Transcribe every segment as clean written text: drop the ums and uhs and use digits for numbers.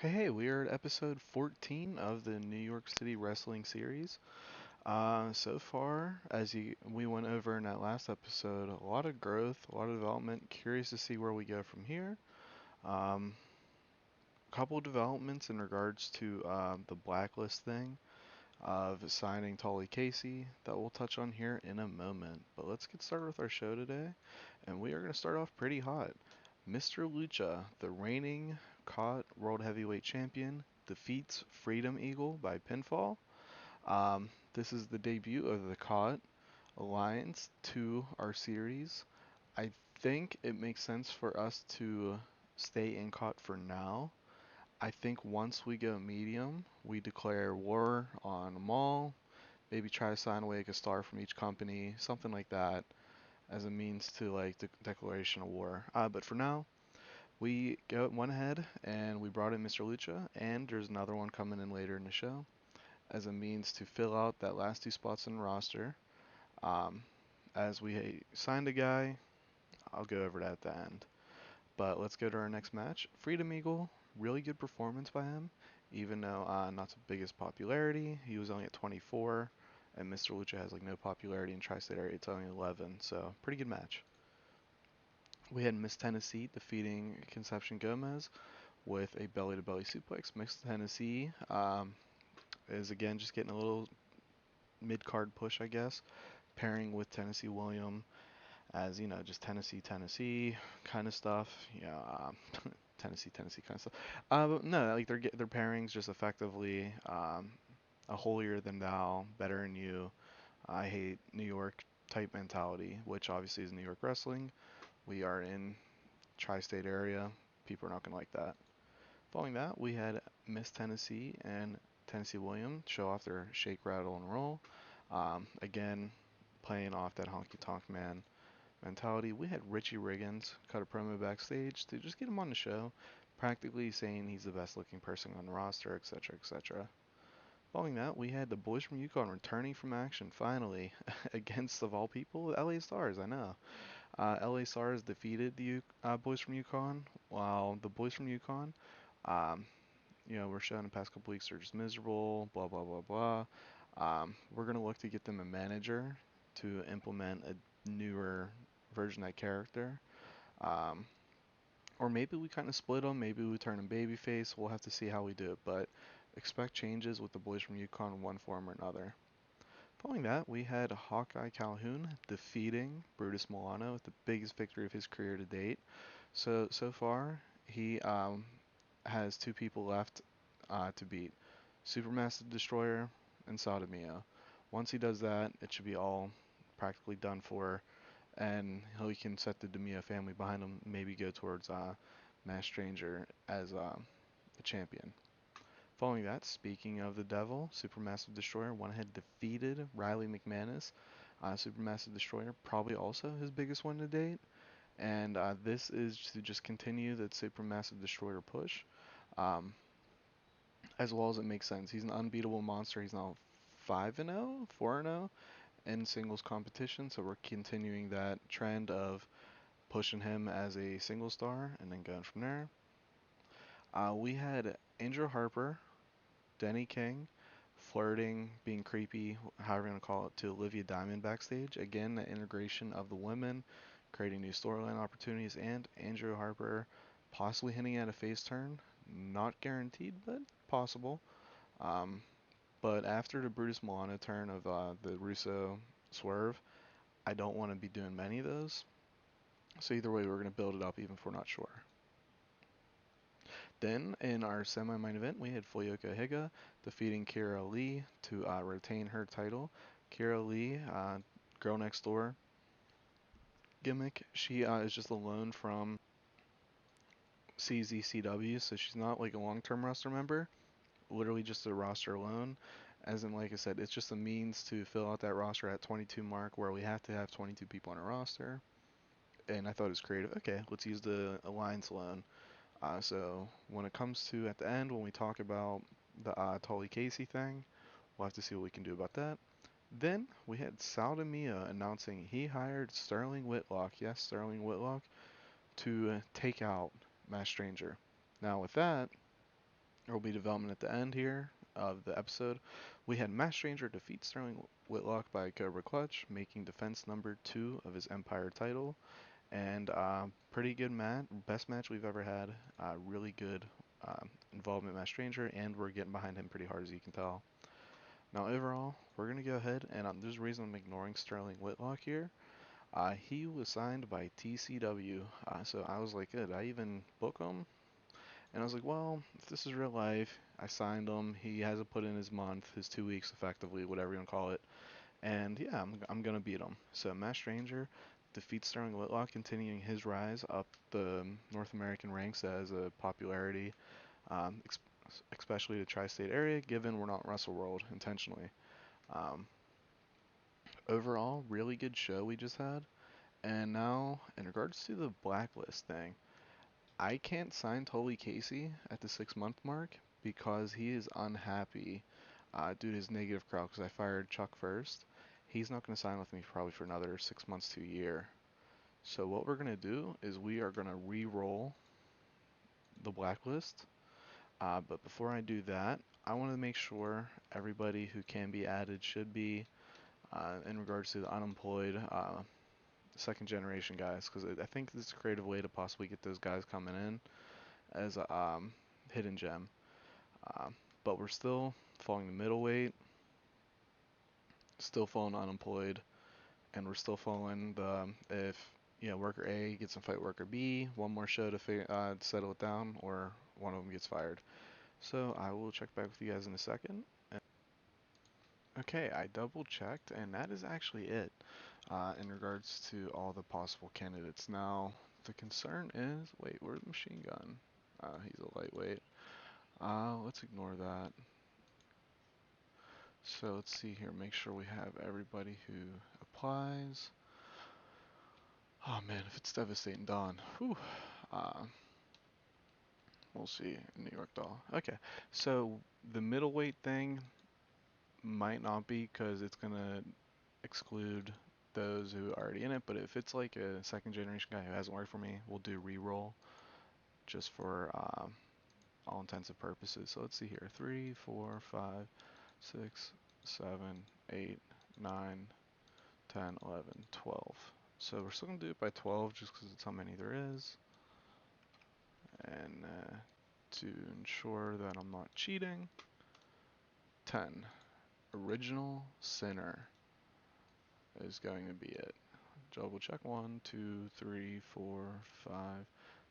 Hey, we are at episode 14 of the New York City Wrestling series. So far, we went over in that last episode, a lot of growth, a lot of development. Curious to see where we go from here. Um, Couple developments in regards to the Blacklist thing of signing Tully Casey that we'll touch on here in a moment. But let's get started with our show today, and we are going to start off pretty hot. Mr. Lucha, the reigning COT World Heavyweight Champion, defeats Freedom Eagle by pinfall. This is the debut of the COT Alliance to our series. I think it makes sense for us to stay in COT for now. I think once we go medium, we declare war on them all. Maybe try to sign away like a star from each company, something like that, as a means to like the declaration of war. But for now, went ahead and we brought in Mr. Lucha, and there's another one coming in later in the show as a means to fill out that last two spots in the roster. Um, as we signed a guy, I'll go over that at the end. But let's go to our next match. Freedom Eagle, really good performance by him, even though not the biggest popularity. He was only at 24, and Mr. Lucha has like no popularity in Tri-State area. It's only 11, so pretty good match. We had Miss Tennessee defeating Conception Gomez with a belly-to-belly suplex. Miss Tennessee is again just getting a little mid-card push, I guess, pairing with Tennessee William as just Tennessee kind of stuff. Yeah, Tennessee kind of stuff. But no, like their pairings just effectively a holier than thou, better than you. I hate New York type mentality, which obviously is New York wrestling. We are in tri-state area. People are not gonna like that. Following that, we had Miss Tennessee and Tennessee William show off their shake, rattle, and roll. Again, playing off that honky tonk man mentality. We had Richyiggins cut a promo backstage to just get him on the show, practically saying he's the best looking person on the roster, etc., etc. Following that, we had the boys from UConn returning from action finally against, of all people, the LA Stars. I know. LA Stars defeated the boys from UConn, while the boys from UConn, um, we're showing the past couple weeks are just miserable, blah, blah, blah, blah. We're going to look to get them a manager to implement a newer version of that character. Um, or maybe we kind of split them. Maybe we turn them babyface. We'll have to see how we do it. But expect changes with the boys from UConn in one form or another. Following that, we had Hawkeye Calhoun defeating Brutus Milano with the biggest victory of his career to date. So far, he has two people left to beat: Supermassive Destroyer and Sabu Mia. Once he does that, it should be all practically done for, and he can set the Demia family behind him. Maybe go towards Mass Stranger as the champion. Following that, speaking of the devil, Supermassive Destroyer went ahead and defeated Riley McManus. Supermassive Destroyer probably also his biggest one to date, and this is to just continue that Supermassive Destroyer push. Um, as well as it makes sense. He's an unbeatable monster. He's now 5-0, 4-0 in singles competition, so we're continuing that trend of pushing him as a single star and then going from there. We had Andrew Harper, Denny King, flirting, being creepy, however you want to call it, to Olivia Diamond backstage. Again, the integration of the women, creating new storyline opportunities, and Andrew Harper possibly hinting at a face turn. Not guaranteed, but possible. Um, but after the Brutus Milano turn of the Russo swerve, I don't want to be doing many of those. So either way, we're going to build it up even if we're not sure. Then in our semi-main event, we had Yoka Higga defeating Cara Lee to retain her title. Cara Lee, girl next door gimmick. She is just a loan from CZCW, so she's not like a long-term roster member. Literally just a roster alone. As in, like I said, it's just a means to fill out that roster at 22 mark where we have to have 22 people on a roster. And I thought it was creative. Okay, let's use the alliance alone. So when it comes to at the end, when we talk about the Tully Casey thing, we'll have to see what we can do about that. Then we had Sabu Mia announcing he hired Sterling Whitlock, yes, Sterling Whitlock, to take out Mass Stranger. Now with that, There will be development at the end here of the episode. We had Mass Stranger defeat Sterling Whitlock by Cobra Clutch, making defense number 2 of his Empire title. And pretty good match, best match we've ever had. Really good involvement Mass Stranger, and we're getting behind him pretty hard as you can tell. Now overall, we're going to go ahead, and there's a reason I'm ignoring Sterling Whitlock here. He was signed by TCW, so I was like, did I even book him? And I was like, well, if this is real life, I signed him. He hasn't put in his month, his 2 weeks effectively, whatever you want to call it. And yeah, I'm going to beat him. So Mass Stranger defeats Sterling Whitlock, continuing his rise up the North American ranks as a popularity, um, ex- especially the tri-state area, given we're not Wrestle World intentionally. Um, Overall, really good show we just had. And now, in regards to the Blacklist thing, I can't sign Tully Casey at the 6 month mark because he is unhappy due to his negative crowd because I fired Chuck first. He's not going to sign with me probably for another 6 months to a year. So what we're going to do is we are going to re-roll the Blacklist. But before I do that, I want to make sure everybody who can be added should be in regards to the Unemployed second generation guys because I think this is a creative way to possibly get those guys coming in as a hidden gem. Um, but we're still falling the middleweight, still falling unemployed, and we're still falling the if worker A gets in fight worker B, one more show to settle it down, or one of them gets fired. So I will check back with you guys in a second. Okay, I double checked, and that is actually it in regards to all the possible candidates. Now, the concern is, wait, where's the machine gun? He's a lightweight. Let's ignore that. So let's see here, make sure we have everybody who applies. Oh man, if it's devastating Dawn, whew. Uh, we'll see in New York doll. Okay, so the middleweight thing might not be because it's gonna exclude those who are already in it, but if it's like a second generation guy who hasn't worked for me, we'll do re-roll just for all intensive purposes. So let's see here, 3, 4, 5, 6, 7, 8, 9, 10, 11, 12. So we're still going to do it by 12 just because it's how many there is. And to ensure that I'm not cheating, 10. Original Sinner is going to be it. Double check 1, 2, 3, 4, 5,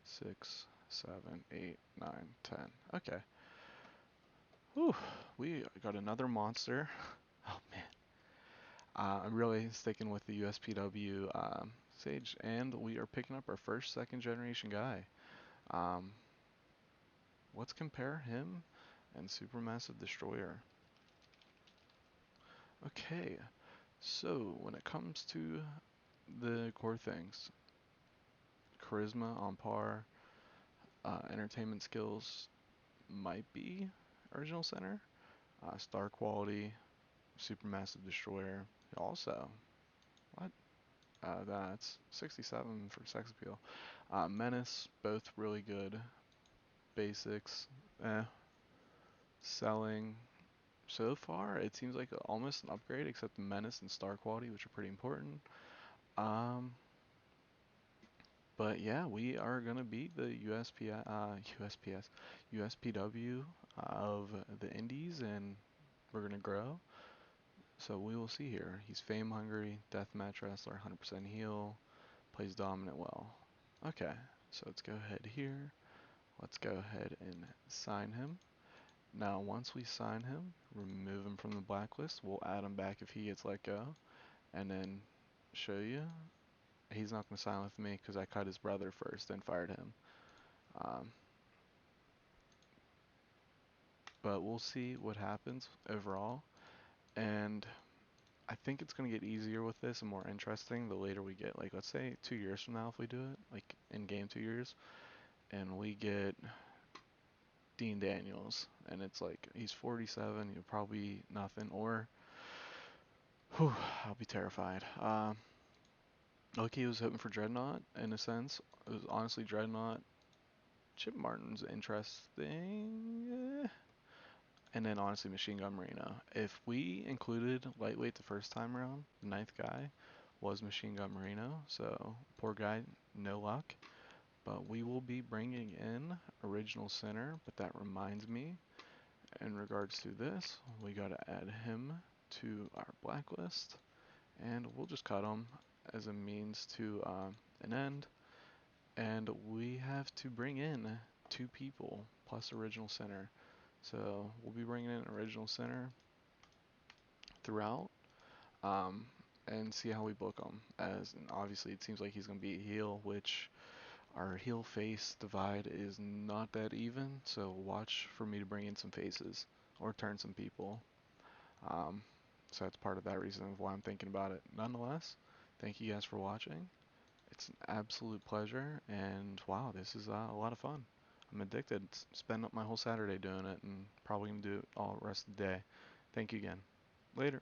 6, 7, 8, 9, 10. Okay. Whew, we got another monster. Oh man. I'm really sticking with the USPW Sage, and we are picking up our first second generation guy. Um, let's compare him and Supermassive Destroyer. Okay, so when it comes to the core things, charisma on par, entertainment skills might be original center, star quality, Supermassive Destroyer. Also, what? That's 67 for sex appeal. Menace, both really good. Basics, selling. So far, it seems like almost an upgrade, except the Menace and Star quality, which are pretty important. Um, but yeah, we are gonna beat the USPW of the Indies, and we're gonna grow. So we will see here. He's fame hungry, deathmatch wrestler, 100% heel, plays dominant well. Okay, so let's go ahead here. Let's go ahead and sign him. Now, once we sign him, remove him from the blacklist, we'll add him back if he gets let go, and then show you. He's not going to sign with me because I cut his brother first and fired him. Um, but we'll see what happens overall. And I think it's going to get easier with this and more interesting the later we get. Like, let's say 2 years from now, if we do it, like in game 2 years, and we get Dean Daniels, and it's like he's 47, he'll probably nothing, or whew, I'll be terrified. Loki was hoping for Dreadnought in a sense. It was honestly Dreadnought Chip Martin's interesting. And then honestly, Machine Gun Marino. If we included lightweight the first time around, the ninth guy was Machine Gun Marino. So poor guy, no luck. But we will be bringing in original center. But that reminds me, in regards to this, we got to add him to our blacklist. And we'll just cut him as a means to an end. And we have to bring in 2 people plus original center. So we'll be bringing in original center throughout, um, and see how we book him. As and obviously it seems like he's gonna be a heel, which our heel face divide is not that even. So watch for me to bring in some faces or turn some people. Um, so that's part of that reason of why I'm thinking about it. Nonetheless, thank you guys for watching. It's an absolute pleasure, and wow, this is a lot of fun. I'm addicted. Spend up my whole Saturday doing it, and probably gonna do it all the rest of the day. Thank you again. Later.